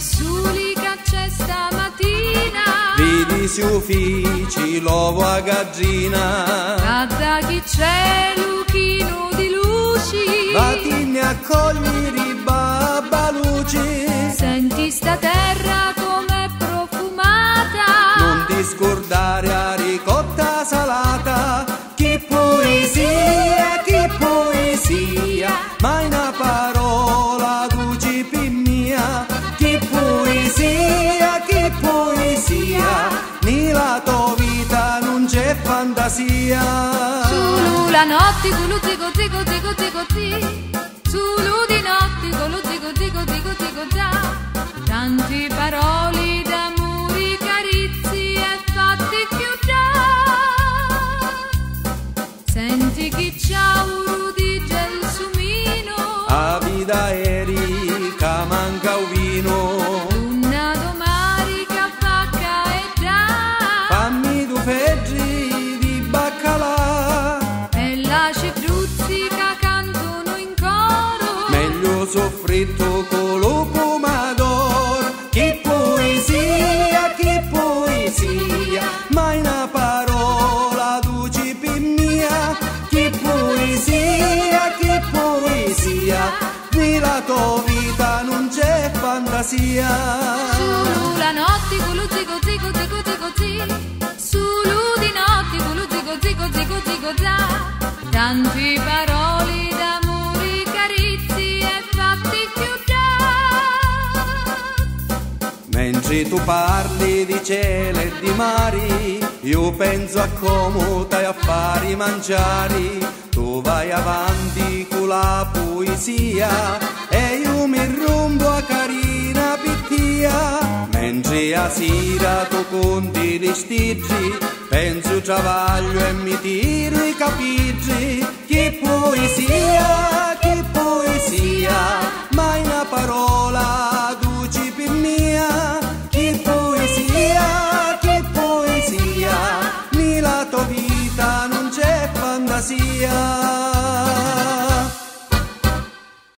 soli che c'è stamattina, vedi si uffici l'uovo a gaggina, cada chi c'è luchino di luci, vattene a cogliere babbaluci, senti sta terra com'è profumata, non ti scordare a ricotta salata, che poesia, mai una parola duci mia, che poesia, nella tua vita non c'è fantasia. Solo la notte con lo zigo zigo zigo zigo zi, solo di notte con lo zigo zigo zigo zigo già, tanti parole d'amore, carizi e fatti più già, senti chi c'ha un di gelsumino, a vita eri che manca un vino, una domarica facca e già, fammi tu feggi di baccalà, e lasci fruzzi che cantano in coro, meglio soffritto con lo pomador, che poesia, mai una parola duci mia, che poesia, nella tua vita non c'è fantasia. solo la notte con lo zigo zigo zigo zigo zi, solo di notte con lo zigo zigo zigo zigo za, tanti parole d'amore, carizi e fatti più già. Mentre tu parli di cielo e di mari, io penso a come t'hai a fare mangiare. Tu vai avanti con la poesia e io mi rompo a carina pittia. Mentre a sera tu conti di stigi, penso travaglio e mi tiro i capiggi. Che poesia, mai una parola